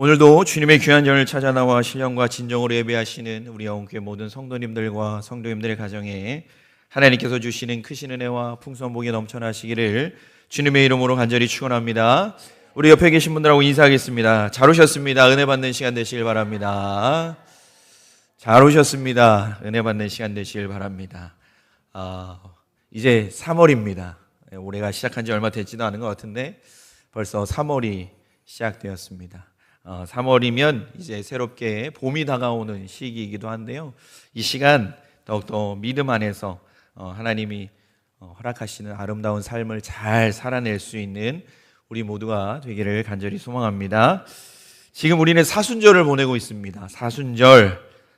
오늘도 주님의 귀한 전을 찾아 나와 신령과 진정으로 예배하시는 우리 영혼교회 모든 성도님들과 성도님들의 가정에 하나님께서 주시는 크신 은혜와 풍성한 복이 넘쳐나시기를 주님의 이름으로 간절히 축원합니다. 우리 옆에 계신 분들하고 인사하겠습니다. 잘 오셨습니다. 은혜 받는 시간 되시길 바랍니다. 잘 오셨습니다. 은혜 받는 시간 되시길 바랍니다. 이제 3월입니다. 올해가 시작한 지 얼마 되지도 않은 것 같은데 벌써 3월이 시작되었습니다. 3월이면 이제 새롭게 봄이 다가오는 시기이기도 한데요. 이 시간 더욱더 믿음 안에서 하나님이 허락하시는 아름다운 삶을 잘 살아낼 수 있는 우리 모두가 되기를 간절히 소망합니다. 지금 우리는 사순절을 보내고 있습니다.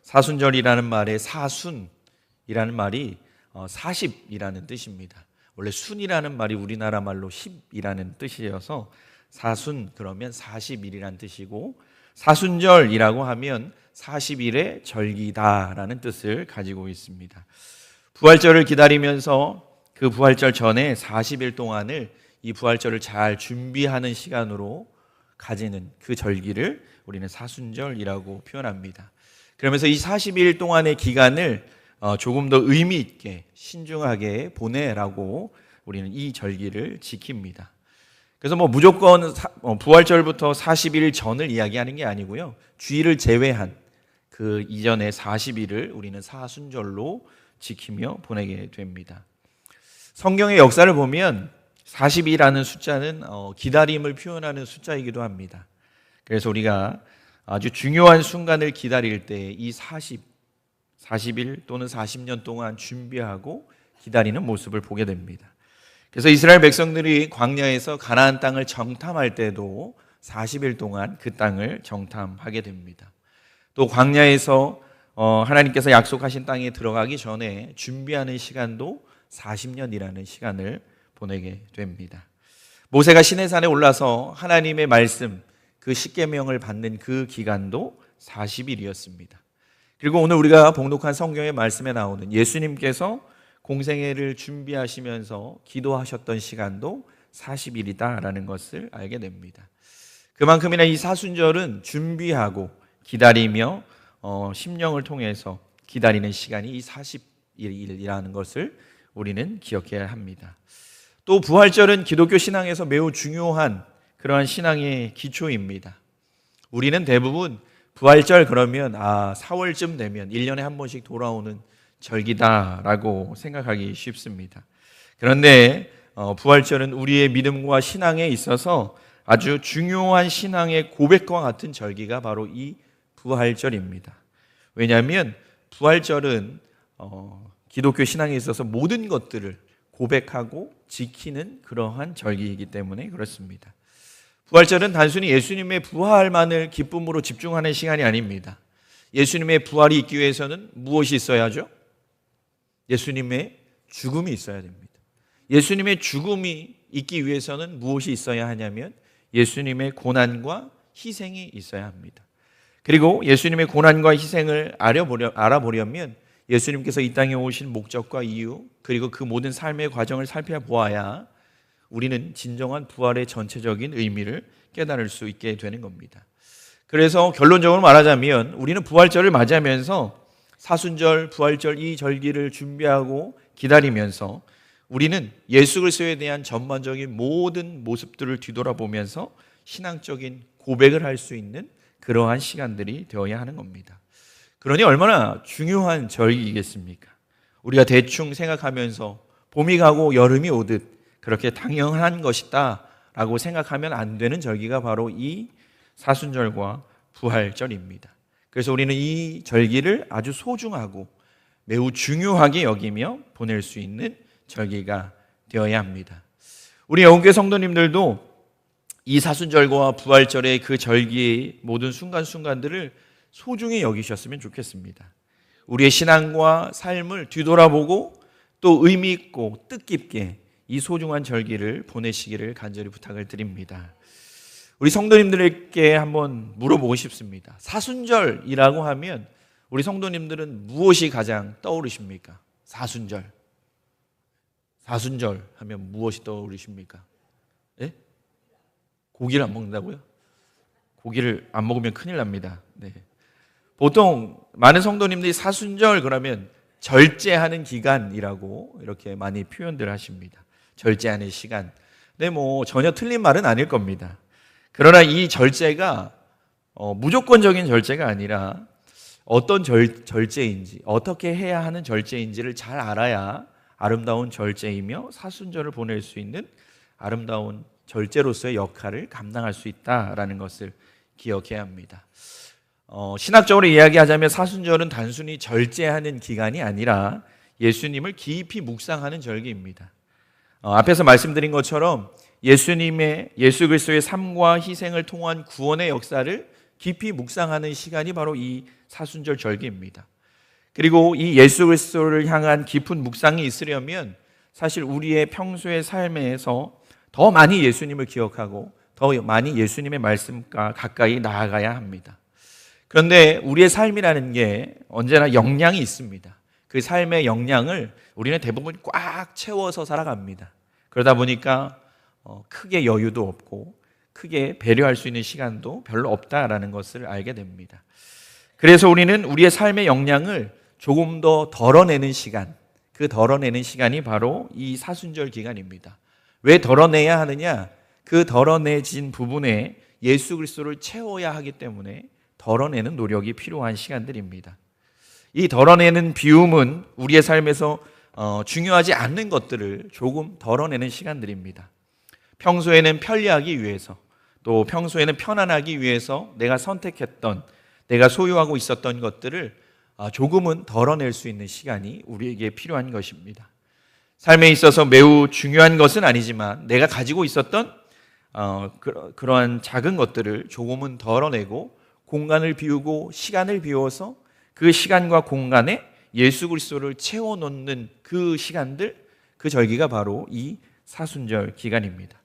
사순절이라는 말에 사순이라는 말이 40이라는 뜻입니다. 원래 순이라는 말이 우리나라 말로 10이라는 뜻이어서 사순 그러면 40일이란 뜻이고, 사순절이라고 하면 40일의 절기다라는 뜻을 가지고 있습니다. 부활절을 기다리면서 그 부활절 전에 40일 동안을 이 부활절을 잘 준비하는 시간으로 가지는 그 절기를 우리는 사순절이라고 표현합니다. 그러면서 이 40일 동안의 기간을 조금 더 의미 있게 신중하게 보내라고 우리는 이 절기를 지킵니다. 그래서 무조건 부활절부터 40일 전을 이야기하는 게 아니고요. 주일을 제외한 그 이전의 40일을 우리는 사순절로 지키며 보내게 됩니다. 성경의 역사를 보면 40이라는 숫자는 기다림을 표현하는 숫자이기도 합니다. 그래서 우리가 아주 중요한 순간을 기다릴 때 이 40일 또는 40년 동안 준비하고 기다리는 모습을 보게 됩니다. 그래서 이스라엘 백성들이 광야에서 가나안 땅을 정탐할 때도 40일 동안 그 땅을 정탐하게 됩니다. 또 광야에서 하나님께서 약속하신 땅에 들어가기 전에 준비하는 시간도 40년이라는 시간을 보내게 됩니다. 모세가 시내산에 올라서 하나님의 말씀, 그 십계명을 받는 그 기간도 40일이었습니다. 그리고 오늘 우리가 봉독한 성경의 말씀에 나오는 예수님께서 공생애를 준비하시면서 기도하셨던 시간도 40일이다라는 것을 알게 됩니다. 그만큼이나 이 사순절은 준비하고 기다리며 심령을 통해서 기다리는 시간이 이 40일이라는 것을 우리는 기억해야 합니다. 또 부활절은 기독교 신앙에서 매우 중요한 그러한 신앙의 기초입니다. 우리는 대부분 부활절 그러면 4월쯤 되면 1년에 한 번씩 돌아오는 절기다라고 생각하기 쉽습니다. 그런데 부활절은 우리의 믿음과 신앙에 있어서 아주 중요한 신앙의 고백과 같은 절기가 바로 이 부활절입니다. 왜냐하면 부활절은 기독교 신앙에 있어서 모든 것들을 고백하고 지키는 그러한 절기이기 때문에 그렇습니다. 부활절은 단순히 예수님의 부활만을 기쁨으로 집중하는 시간이 아닙니다. 예수님의 부활이 있기 위해서는 무엇이 있어야죠? 예수님의 죽음이 있어야 됩니다. 예수님의 죽음이 있기 위해서는 무엇이 있어야 하냐면 예수님의 고난과 희생이 있어야 합니다. 그리고 예수님의 고난과 희생을 알아보려면 예수님께서 이 땅에 오신 목적과 이유, 그리고 그 모든 삶의 과정을 살펴보아야 우리는 진정한 부활의 전체적인 의미를 깨달을 수 있게 되는 겁니다. 그래서 결론적으로 말하자면 우리는 부활절을 맞이하면서 사순절, 부활절 이 절기를 준비하고 기다리면서 우리는 예수 그리스도에 대한 전반적인 모든 모습들을 뒤돌아보면서 신앙적인 고백을 할 수 있는 그러한 시간들이 되어야 하는 겁니다. 그러니 얼마나 중요한 절기이겠습니까? 우리가 대충 생각하면서 봄이 가고 여름이 오듯 그렇게 당연한 것이다 라고 생각하면 안 되는 절기가 바로 이 사순절과 부활절입니다. 그래서 우리는 이 절기를 아주 소중하고 매우 중요하게 여기며 보낼 수 있는 절기가 되어야 합니다. 우리 영혼교회 성도님들도 이 사순절과 부활절의 그 절기의 모든 순간순간들을 소중히 여기셨으면 좋겠습니다. 우리의 신앙과 삶을 뒤돌아보고 또 의미 있고 뜻깊게 이 소중한 절기를 보내시기를 간절히 부탁을 드립니다. 우리 성도님들에게 한번 물어보고 싶습니다. 사순절이라고 하면 우리 성도님들은 무엇이 가장 떠오르십니까? 사순절 하면 무엇이 떠오르십니까? 예? 고기를 안 먹는다고요? 고기를 안 먹으면 큰일 납니다. 네. 보통 많은 성도님들이 사순절 그러면 절제하는 기간이라고 이렇게 많이 표현들 하십니다. 절제하는 시간. 근데 뭐 전혀 틀린 말은 아닐 겁니다. 그러나 이 절제가 무조건적인 절제가 아니라 어떤 절제인지, 어떻게 해야 하는 절제인지를 잘 알아야 아름다운 절제이며 사순절을 보낼 수 있는 아름다운 절제로서의 역할을 감당할 수 있다라는 것을 기억해야 합니다. 신학적으로 이야기하자면 사순절은 단순히 절제하는 기간이 아니라 예수님을 깊이 묵상하는 절기입니다. 앞에서 말씀드린 것처럼 예수 그리스도의 삶과 희생을 통한 구원의 역사를 깊이 묵상하는 시간이 바로 이 사순절 절기입니다. 그리고 이 예수 그리스도를 향한 깊은 묵상이 있으려면 사실 우리의 평소의 삶에서 더 많이 예수님을 기억하고 더 많이 예수님의 말씀과 가까이 나아가야 합니다. 그런데 우리의 삶이라는 게 언제나 역량이 있습니다. 그 삶의 역량을 우리는 대부분 꽉 채워서 살아갑니다. 그러다 보니까 크게 여유도 없고 크게 배려할 수 있는 시간도 별로 없다라는 것을 알게 됩니다. 그래서 우리는 우리의 삶의 역량을 조금 더 덜어내는 시간, 그 덜어내는 시간이 바로 이 사순절 기간입니다. 왜 덜어내야 하느냐? 그 덜어내진 부분에 예수 그리스도를 채워야 하기 때문에 덜어내는 노력이 필요한 시간들입니다. 이 덜어내는 비움은 우리의 삶에서 중요하지 않는 것들을 조금 덜어내는 시간들입니다. 평소에는 편리하기 위해서, 또 평소에는 편안하기 위해서 내가 선택했던, 내가 소유하고 있었던 것들을 조금은 덜어낼 수 있는 시간이 우리에게 필요한 것입니다. 삶에 있어서 매우 중요한 것은 아니지만 내가 가지고 있었던 그러한 작은 것들을 조금은 덜어내고 공간을 비우고 시간을 비워서 그 시간과 공간에 예수 그리스도를 채워놓는 그 시간들, 그 절기가 바로 이 사순절 기간입니다.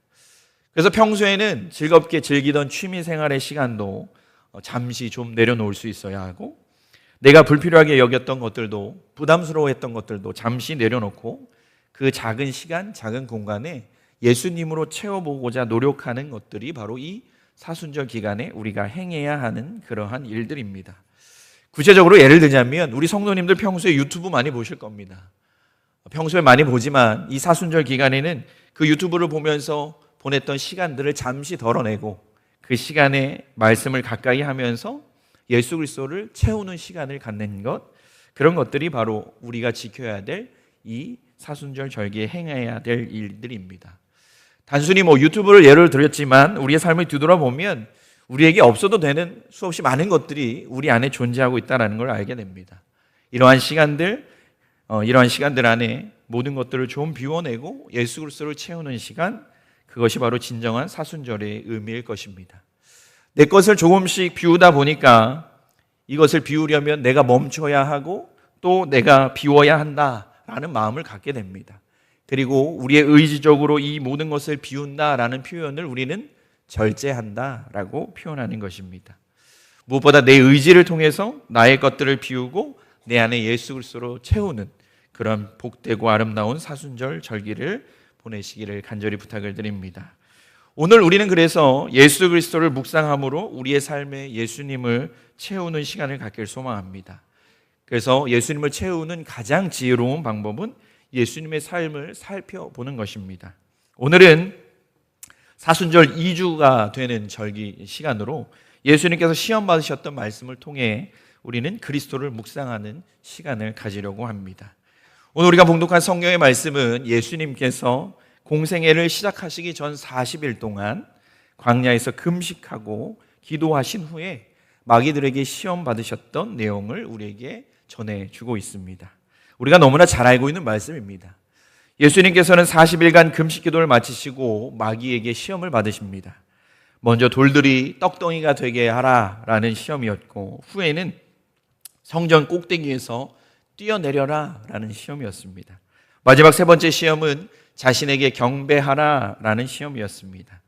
그래서 평소에는 즐겁게 즐기던 취미 생활의 시간도 잠시 좀 내려놓을 수 있어야 하고, 내가 불필요하게 여겼던 것들도, 부담스러워했던 것들도 잠시 내려놓고 그 작은 시간, 작은 공간에 예수님으로 채워보고자 노력하는 것들이 바로 이 사순절 기간에 우리가 행해야 하는 그러한 일들입니다. 구체적으로 예를 들자면 우리 성도님들 평소에 유튜브 많이 보실 겁니다. 평소에 많이 보지만 이 사순절 기간에는 그 유튜브를 보면서 보냈던 시간들을 잠시 덜어내고 그 시간에 말씀을 가까이 하면서 예수 그리스도를 채우는 시간을 갖는 것, 그런 것들이 바로 우리가 지켜야 될 이 사순절 절기에 행해야 될 일들입니다. 단순히 유튜브를 예를 들었지만 우리의 삶을 뒤돌아보면 우리에게 없어도 되는 수없이 많은 것들이 우리 안에 존재하고 있다는 걸 알게 됩니다. 이러한 시간들 안에 모든 것들을 좀 비워내고 예수 그리스도를 채우는 시간, 그것이 바로 진정한 사순절의 의미일 것입니다. 내 것을 조금씩 비우다 보니까 이것을 비우려면 내가 멈춰야 하고 또 내가 비워야 한다라는 마음을 갖게 됩니다. 그리고 우리의 의지적으로 이 모든 것을 비운다라는 표현을 우리는 절제한다라고 표현하는 것입니다. 무엇보다 내 의지를 통해서 나의 것들을 비우고 내 안에 예수 그리스도로 채우는 그런 복되고 아름다운 사순절 절기를 보내시기를 간절히 부탁을 드립니다. 오늘 우리는 그래서 예수 그리스도를 묵상함으로 우리의 삶에 예수님을 채우는 시간을 갖길 소망합니다. 그래서 예수님을 채우는 가장 지혜로운 방법은 예수님의 삶을 살펴보는 것입니다. 오늘은 사순절 2주가 되는 절기 시간으로 예수님께서 시험 받으셨던 말씀을 통해 우리는 그리스도를 묵상하는 시간을 가지려고 합니다. 오늘 우리가 봉독한 성경의 말씀은 예수님께서 공생애를 시작하시기 전 40일 동안 광야에서 금식하고 기도하신 후에 마귀들에게 시험 받으셨던 내용을 우리에게 전해주고 있습니다. 우리가 너무나 잘 알고 있는 말씀입니다. 예수님께서는 40일간 금식 기도를 마치시고 마귀에게 시험을 받으십니다. 먼저 돌들이 떡덩이가 되게 하라라는 시험이었고, 후에는 성전 꼭대기에서 뛰어내려라라는 시험이었습니다. 마지막 세 번째 시험은 자신에게 경배하라라는 시험이었습니다.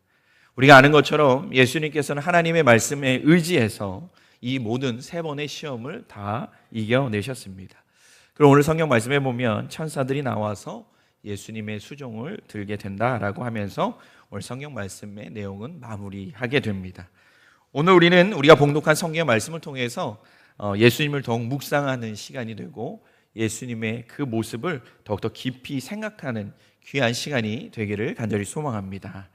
우리가 아는 것처럼 예수님께서는 하나님의 말씀에 의지해서 이 모든 세 번의 시험을 다 이겨내셨습니다. 그럼 오늘 성경 말씀에 보면 천사들이 나와서 예수님의 수종을 들게 된다라고 하면서 오늘 성경 말씀의 내용은 마무리하게 됩니다. 오늘 우리가 봉독한 성경의 말씀을 통해서 예수님을 더욱 묵상하는 시간이 되고 예수님의 그 모습을 더욱더 깊이 생각하는 귀한 시간이 되기를 간절히 소망합니다.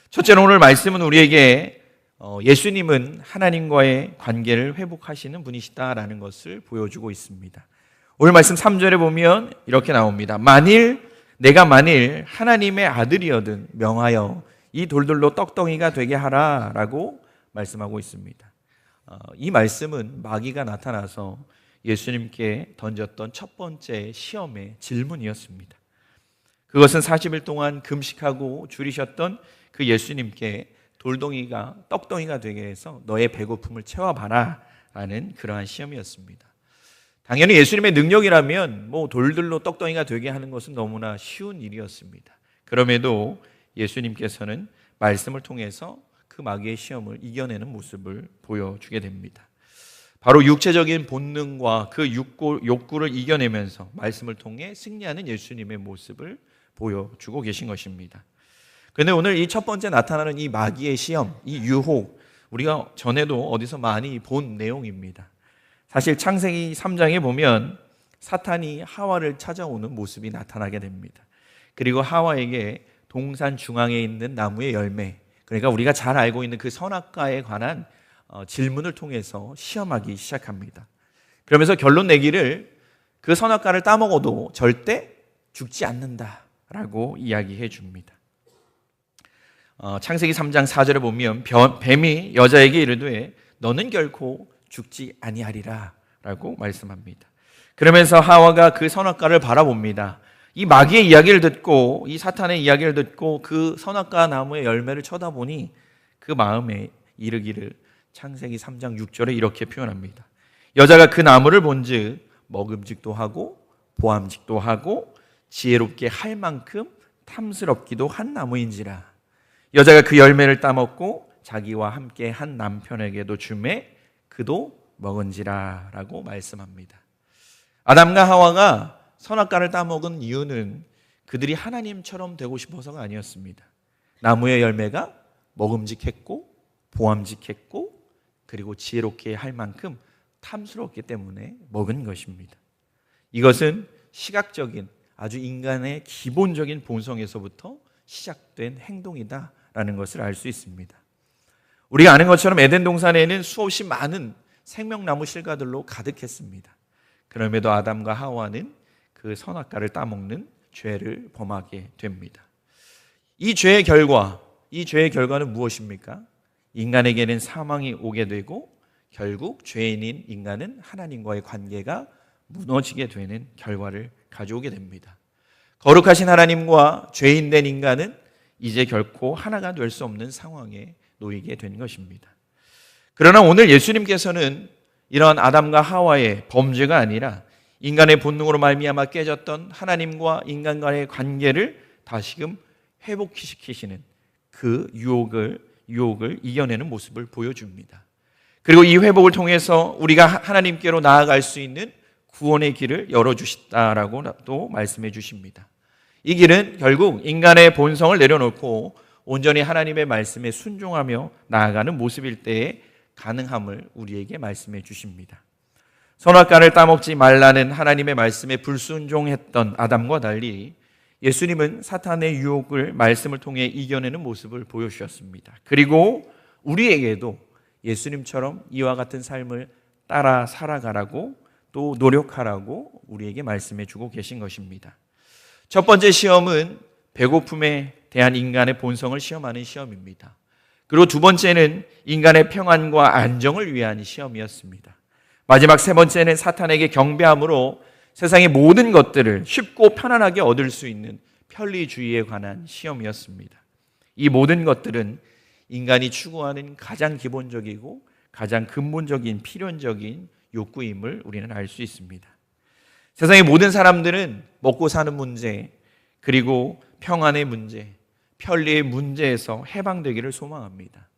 첫째로 오늘 말씀은 우리에게 예수님은 하나님과의 관계를 회복하시는 분이시다라는 것을 보여주고 있습니다. 오늘 말씀 3절에 보면 이렇게 나옵니다. 내가 만일 하나님의 아들이어든 명하여 이 돌들로 떡덩이가 되게 하라 라고 말씀하고 있습니다. 이 말씀은 마귀가 나타나서 예수님께 던졌던 첫 번째 시험의 질문이었습니다. 그것은 40일 동안 금식하고 줄이셨던 그 예수님께 떡덩이가 되게 해서 너의 배고픔을 채워봐라 라는 그러한 시험이었습니다. 당연히 예수님의 능력이라면 돌들로 떡덩이가 되게 하는 것은 너무나 쉬운 일이었습니다. 그럼에도 예수님께서는 말씀을 통해서 그 마귀의 시험을 이겨내는 모습을 보여주게 됩니다. 바로 육체적인 본능과 그 욕구를 이겨내면서 말씀을 통해 승리하는 예수님의 모습을 보여주고 계신 것입니다. 그런데 오늘 이 첫 번째 나타나는 이 마귀의 시험, 이 유혹, 우리가 전에도 어디서 많이 본 내용입니다. 사실 창세기 3장에 보면 사탄이 하와를 찾아오는 모습이 나타나게 됩니다. 그리고 하와에게 동산 중앙에 있는 나무의 열매, 그러니까 우리가 잘 알고 있는 그 선악과에 관한 질문을 통해서 시험하기 시작합니다. 그러면서 결론 내기를 그 선악과를 따먹어도 절대 죽지 않는다라고 이야기해 줍니다. 창세기 3장 4절에 보면 뱀이 여자에게 이르되 너는 결코 죽지 아니하리라 라고 말씀합니다. 그러면서 하와가 그 선악과를 바라봅니다. 이 마귀의 이야기를 듣고 이 사탄의 이야기를 듣고 그 선악과 나무의 열매를 쳐다보니 그 마음에 이르기를 창세기 3장 6절에 이렇게 표현합니다. 여자가 그 나무를 본즉 먹음직도 하고 보암직도 하고 지혜롭게 할 만큼 탐스럽기도 한 나무인지라. 여자가 그 열매를 따먹고 자기와 함께 한 남편에게도 주매 그도 먹은지라 라고 말씀합니다. 아담과 하와가 선악과를 따먹은 이유는 그들이 하나님처럼 되고 싶어서가 아니었습니다. 나무의 열매가 먹음직했고 보암직했고 그리고 지혜롭게 할 만큼 탐스럽기 때문에 먹은 것입니다. 이것은 시각적인 아주 인간의 기본적인 본성에서부터 시작된 행동이다라는 것을 알 수 있습니다. 우리가 아는 것처럼 에덴 동산에는 수없이 많은 생명나무 실과들로 가득했습니다. 그럼에도 아담과 하와는 그 선악과를 따먹는 죄를 범하게 됩니다. 이 죄의 결과는 무엇입니까? 인간에게는 사망이 오게 되고 결국 죄인인 인간은 하나님과의 관계가 무너지게 되는 결과를 가져오게 됩니다. 거룩하신 하나님과 죄인된 인간은 이제 결코 하나가 될 수 없는 상황에 놓이게 된 것입니다. 그러나 오늘 예수님께서는 이러한 아담과 하와의 범죄가 아니라 인간의 본능으로 말미암아 깨졌던 하나님과 인간 간의 관계를 다시금 회복시키시는 그 유혹을 이겨내는 모습을 보여줍니다. 그리고 이 회복을 통해서 우리가 하나님께로 나아갈 수 있는 구원의 길을 열어주시다라고 또 말씀해 주십니다. 이 길은 결국 인간의 본성을 내려놓고 온전히 하나님의 말씀에 순종하며 나아가는 모습일 때에 가능함을 우리에게 말씀해 주십니다. 선악과를 따먹지 말라는 하나님의 말씀에 불순종했던 아담과 달리 예수님은 사탄의 유혹을 말씀을 통해 이겨내는 모습을 보여주셨습니다. 그리고 우리에게도 예수님처럼 이와 같은 삶을 따라 살아가라고 또 노력하라고 우리에게 말씀해 주고 계신 것입니다. 첫 번째 시험은 배고픔에 대한 인간의 본성을 시험하는 시험입니다. 그리고 두 번째는 인간의 평안과 안정을 위한 시험이었습니다. 마지막 세 번째는 사탄에게 경배함으로 세상의 모든 것들을 쉽고 편안하게 얻을 수 있는 편리주의에 관한 시험이었습니다. 이 모든 것들은 인간이 추구하는 가장 기본적이고 가장 근본적인 필연적인 욕구임을 우리는 알 수 있습니다. 세상의 모든 사람들은 먹고 사는 문제, 그리고 평안의 문제, 편리의 문제에서 해방되기를 소망합니다.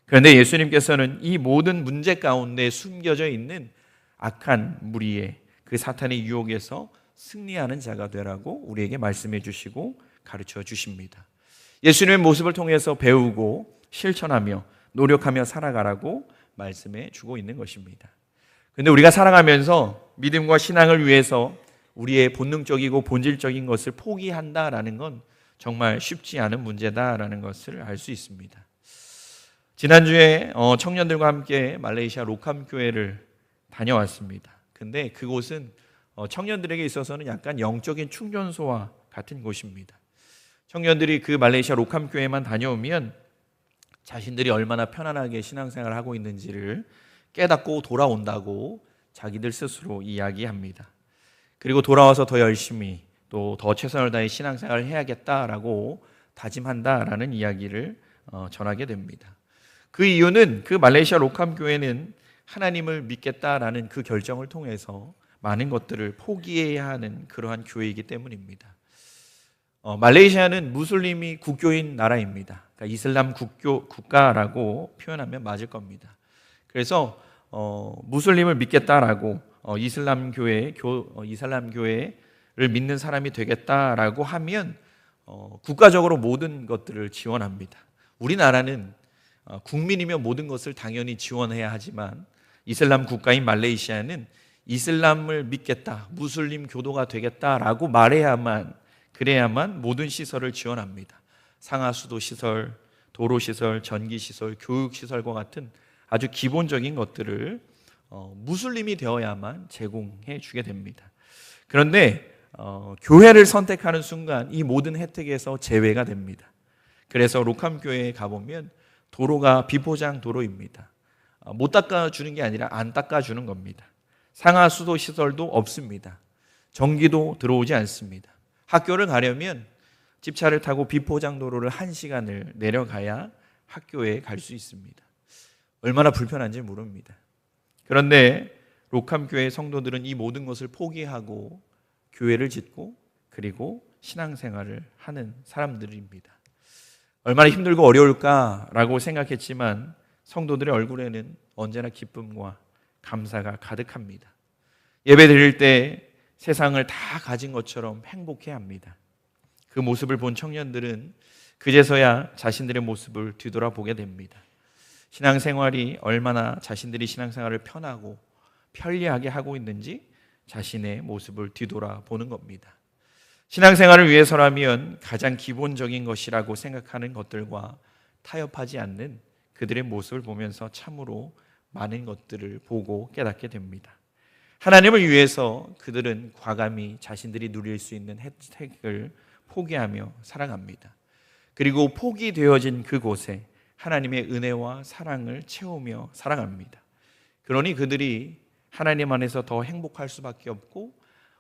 그런데 예수님께서는 이 모든 문제 가운데 숨겨져 있는 악한 무리의 그 사탄의 유혹에서 승리하는 자가 되라고 우리에게 말씀해 주시고 가르쳐 주십니다. 예수님의 모습을 통해서 배우고 실천하며 노력하며 살아가라고 말씀해 주고 있는 것입니다. 그런데 우리가 살아가면서 믿음과 신앙을 위해서 우리의 본능적이고 본질적인 것을 포기한다라는 건 정말 쉽지 않은 문제다라는 것을 알 수 있습니다. 지난주에 청년들과 함께 말레이시아 로캄 교회를 다녀왔습니다. 근데 그곳은 청년들에게 있어서는 약간 영적인 충전소와 같은 곳입니다. 청년들이 그 말레이시아 로캄 교회만 다녀오면 자신들이 얼마나 편안하게 신앙생활을 하고 있는지를 깨닫고 돌아온다고 자기들 스스로 이야기합니다. 그리고 돌아와서 더 열심히 또 더 최선을 다해 신앙생활을 해야겠다라고 다짐한다라는 이야기를 전하게 됩니다. 그 이유는 그 말레이시아 로캄 교회는 하나님을 믿겠다라는 그 결정을 통해서 많은 것들을 포기해야 하는 그러한 교회이기 때문입니다. 말레이시아는 무슬림이 국교인 나라입니다. 그러니까 이슬람 국가라고 표현하면 맞을 겁니다. 그래서 무슬림을 믿겠다라고 이슬람 교회를 믿는 사람이 되겠다라고 하면 국가적으로 모든 것들을 지원합니다. 우리나라는 국민이면 모든 것을 당연히 지원해야 하지만 이슬람 국가인 말레이시아는 이슬람을 믿겠다, 무슬림 교도가 되겠다라고 그래야만 모든 시설을 지원합니다. 상하수도 시설, 도로 시설, 전기 시설, 교육 시설과 같은 아주 기본적인 것들을 무슬림이 되어야만 제공해 주게 됩니다. 그런데 교회를 선택하는 순간 이 모든 혜택에서 제외가 됩니다. 그래서 로캄 교회에 가보면 도로가 비포장 도로입니다. 못 닦아주는 게 아니라 안 닦아주는 겁니다. 상하수도 시설도 없습니다. 전기도 들어오지 않습니다. 학교를 가려면 집차를 타고 비포장 도로를 1시간을 내려가야 학교에 갈 수 있습니다. 얼마나 불편한지 모릅니다. 그런데 로캄 교회 성도들은 이 모든 것을 포기하고 교회를 짓고 그리고 신앙생활을 하는 사람들입니다. 얼마나 힘들고 어려울까라고 생각했지만 성도들의 얼굴에는 언제나 기쁨과 감사가 가득합니다. 예배 드릴 때 세상을 다 가진 것처럼 행복해합니다. 그 모습을 본 청년들은 그제서야 자신들의 모습을 뒤돌아보게 됩니다. 신앙생활이 얼마나 자신들이 신앙생활을 편하고 편리하게 하고 있는지 자신의 모습을 뒤돌아보는 겁니다. 신앙생활을 위해서라면 가장 기본적인 것이라고 생각하는 것들과 타협하지 않는 그들의 모습을 보면서 참으로 많은 것들을 보고 깨닫게 됩니다. 하나님을 위해서 그들은 과감히 자신들이 누릴 수 있는 혜택을 포기하며 살아갑니다. 그리고 포기되어진 그곳에 하나님의 은혜와 사랑을 채우며 살아갑니다. 그러니 그들이 하나님 안에서 더 행복할 수밖에 없고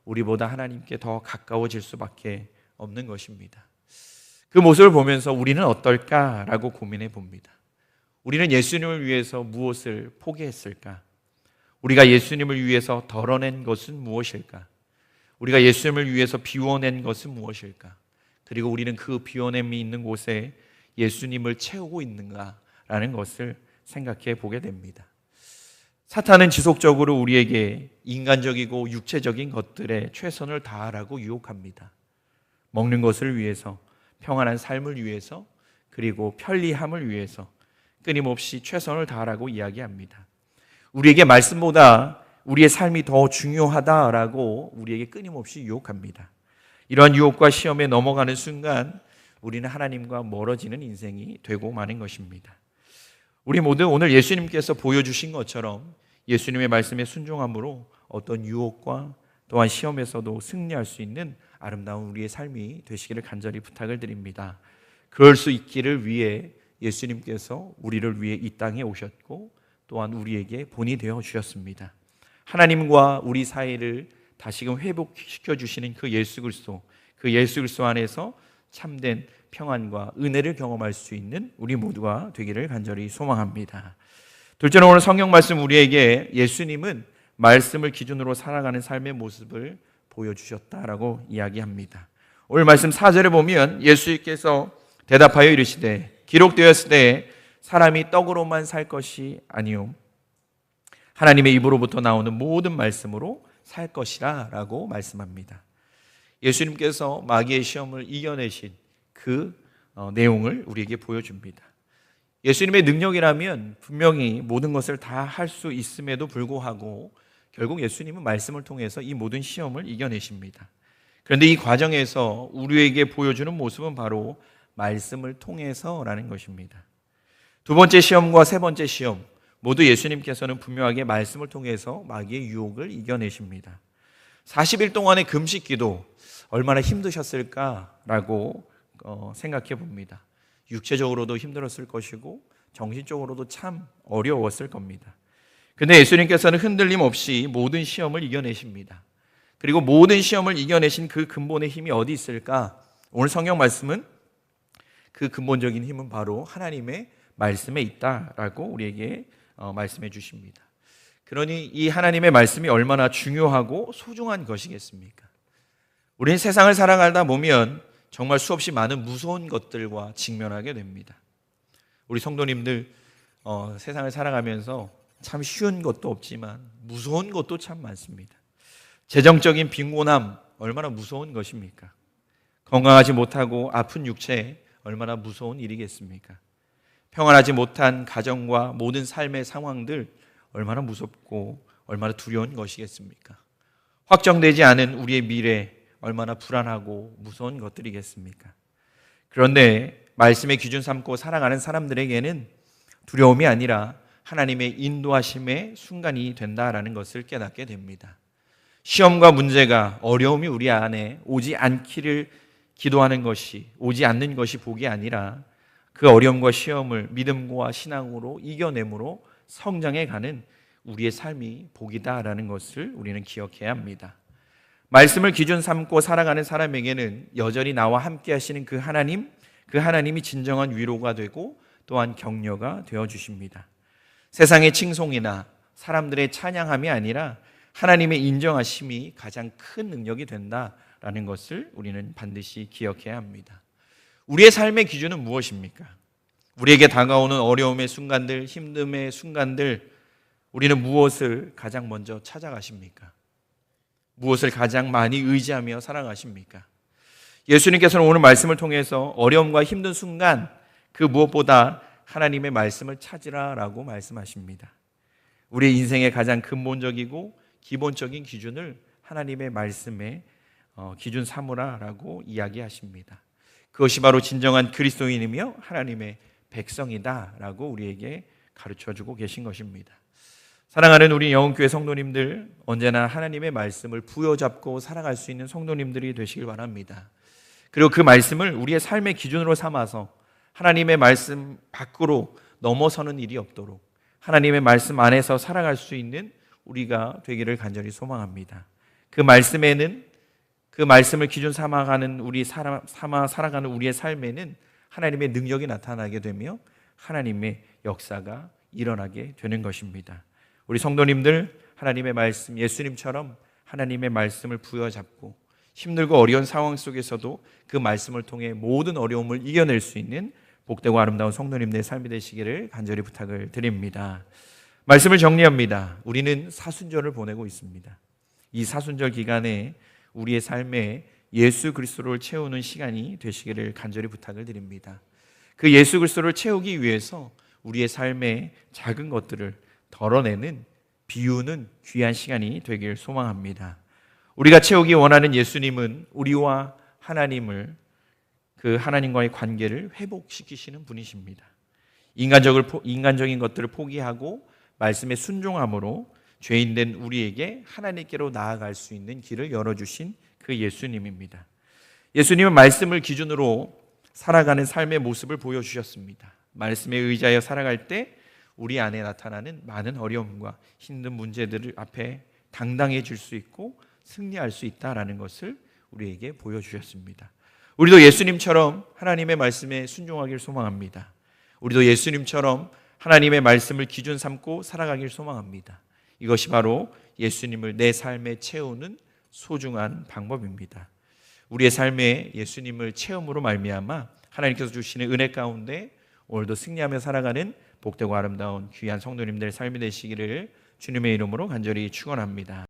우리보다 하나님께 더 가까워질 수밖에 없는 것입니다. 그 모습을 보면서 우리는 어떨까라고 고민해 봅니다. 우리는 예수님을 위해서 무엇을 포기했을까? 우리가 예수님을 위해서 덜어낸 것은 무엇일까? 우리가 예수님을 위해서 비워낸 것은 무엇일까? 그리고 우리는 그 비워냄이 있는 곳에 예수님을 채우고 있는가라는 것을 생각해 보게 됩니다. 사탄은 지속적으로 우리에게 인간적이고 육체적인 것들에 최선을 다하라고 유혹합니다. 먹는 것을 위해서, 평안한 삶을 위해서, 그리고 편리함을 위해서 끊임없이 최선을 다하라고 이야기합니다. 우리에게 말씀보다 우리의 삶이 더 중요하다라고 우리에게 끊임없이 유혹합니다. 이러한 유혹과 시험에 넘어가는 순간 우리는 하나님과 멀어지는 인생이 되고 마는 것입니다. 우리 모두 오늘 예수님께서 보여주신 것처럼 예수님의 말씀에 순종함으로 어떤 유혹과 또한 시험에서도 승리할 수 있는 아름다운 우리의 삶이 되시기를 간절히 부탁을 드립니다. 그럴 수 있기를 위해 예수님께서 우리를 위해 이 땅에 오셨고 또한 우리에게 본이 되어 주셨습니다. 하나님과 우리 사이를 다시금 회복시켜 주시는 그 예수 그리스도 안에서 참된 평안과 은혜를 경험할 수 있는 우리 모두가 되기를 간절히 소망합니다. 둘째로 오늘 성경 말씀 우리에게 예수님은 말씀을 기준으로 살아가는 삶의 모습을 보여주셨다라고 이야기합니다. 오늘 말씀 4절에 보면 예수께서 대답하여 이르시되 기록되었을 때 사람이 떡으로만 살 것이 아니요 하나님의 입으로부터 나오는 모든 말씀으로 살 것이라 라고 말씀합니다. 예수님께서 마귀의 시험을 이겨내신 그 내용을 우리에게 보여줍니다. 예수님의 능력이라면 분명히 모든 것을 다 할 수 있음에도 불구하고 결국 예수님은 말씀을 통해서 이 모든 시험을 이겨내십니다. 그런데 이 과정에서 우리에게 보여주는 모습은 바로 말씀을 통해서라는 것입니다. 두 번째 시험과 세 번째 시험 모두 예수님께서는 분명하게 말씀을 통해서 마귀의 유혹을 이겨내십니다. 40일 동안의 금식 기도 얼마나 힘드셨을까라고 생각해 봅니다. 육체적으로도 힘들었을 것이고 정신적으로도 참 어려웠을 겁니다. 근데 예수님께서는 흔들림 없이 모든 시험을 이겨내십니다. 그리고 모든 시험을 이겨내신 그 근본의 힘이 어디 있을까? 오늘 성경 말씀은 그 근본적인 힘은 바로 하나님의 말씀에 있다라고 우리에게 말씀해 주십니다. 그러니 이 하나님의 말씀이 얼마나 중요하고 소중한 것이겠습니까? 우리는 세상을 살아가다 보면 정말 수없이 많은 무서운 것들과 직면하게 됩니다. 우리 성도님들 세상을 살아가면서 참 쉬운 것도 없지만 무서운 것도 참 많습니다. 재정적인 빈곤함 얼마나 무서운 것입니까? 건강하지 못하고 아픈 육체 얼마나 무서운 일이겠습니까? 평안하지 못한 가정과 모든 삶의 상황들 얼마나 무섭고 얼마나 두려운 것이겠습니까? 확정되지 않은 우리의 미래 얼마나 불안하고 무서운 것들이겠습니까? 그런데 말씀의 기준 삼고 살아가는 사람들에게는 두려움이 아니라 하나님의 인도하심의 순간이 된다라는 것을 깨닫게 됩니다. 시험과 문제가 어려움이 우리 안에 오지 않기를 기도하는 것이, 오지 않는 것이 복이 아니라 그 어려움과 시험을 믿음과 신앙으로 이겨내므로 성장해가는 우리의 삶이 복이다라는 것을 우리는 기억해야 합니다. 말씀을 기준 삼고 살아가는 사람에게는 여전히 나와 함께 하시는 그 하나님이 진정한 위로가 되고 또한 격려가 되어주십니다. 세상의 칭송이나 사람들의 찬양함이 아니라 하나님의 인정하심이 가장 큰 능력이 된다라는 것을 우리는 반드시 기억해야 합니다. 우리의 삶의 기준은 무엇입니까? 우리에게 다가오는 어려움의 순간들, 힘듦의 순간들, 우리는 무엇을 가장 먼저 찾아가십니까? 무엇을 가장 많이 의지하며 살아가십니까? 예수님께서는 오늘 말씀을 통해서 어려움과 힘든 순간 그 무엇보다 하나님의 말씀을 찾으라라고 말씀하십니다. 우리의 인생의 가장 근본적이고 기본적인 기준을 하나님의 말씀에 기준 삼으라라고 이야기하십니다. 그것이 바로 진정한 그리스도인이며 하나님의 백성이다라고 우리에게 가르쳐주고 계신 것입니다. 사랑하는 우리 영혼교회 성도님들, 언제나 하나님의 말씀을 부여잡고 살아갈 수 있는 성도님들이 되시길 바랍니다. 그리고 그 말씀을 우리의 삶의 기준으로 삼아서 하나님의 말씀 밖으로 넘어서는 일이 없도록 하나님의 말씀 안에서 살아갈 수 있는 우리가 되기를 간절히 소망합니다. 그 말씀에는, 그 말씀을 기준 삼아가는 살아가는 우리의 삶에는 하나님의 능력이 나타나게 되며 하나님의 역사가 일어나게 되는 것입니다. 우리 성도님들, 하나님의 말씀, 예수님처럼 하나님의 말씀을 부여잡고 힘들고 어려운 상황 속에서도 그 말씀을 통해 모든 어려움을 이겨낼 수 있는 복되고 아름다운 성도님들의 삶이 되시기를 간절히 부탁을 드립니다. 말씀을 정리합니다. 우리는 사순절을 보내고 있습니다. 이 사순절 기간에 우리의 삶에 예수 그리스도를 채우는 시간이 되시기를 간절히 부탁을 드립니다. 그 예수 그리스도를 채우기 위해서 우리의 삶의 작은 것들을 덜어내는, 비우는 귀한 시간이 되길 소망합니다. 우리가 채우기 원하는 예수님은 우리와 하나님을, 그 하나님과의 관계를 회복시키시는 분이십니다. 인간적인 것들을 포기하고 말씀에 순종함으로 죄인된 우리에게 하나님께로 나아갈 수 있는 길을 열어주신 그 예수님입니다. 예수님은 말씀을 기준으로 살아가는 삶의 모습을 보여주셨습니다. 말씀에 의지하여 살아갈 때 우리 안에 나타나는 많은 어려움과 힘든 문제들을 앞에 당당해질 수 있고 승리할 수 있다라는 것을 우리에게 보여주셨습니다. 우리도 예수님처럼 하나님의 말씀에 순종하길 소망합니다. 우리도 예수님처럼 하나님의 말씀을 기준 삼고 살아가길 소망합니다. 이것이 바로 예수님을 내 삶에 채우는 소중한 방법입니다. 우리의 삶에 예수님을 체험으로 말미암아 하나님께서 주시는 은혜 가운데 오늘도 승리하며 살아가는 복되고 아름다운 귀한 성도님들의 삶이 되시기를 주님의 이름으로 간절히 축원합니다.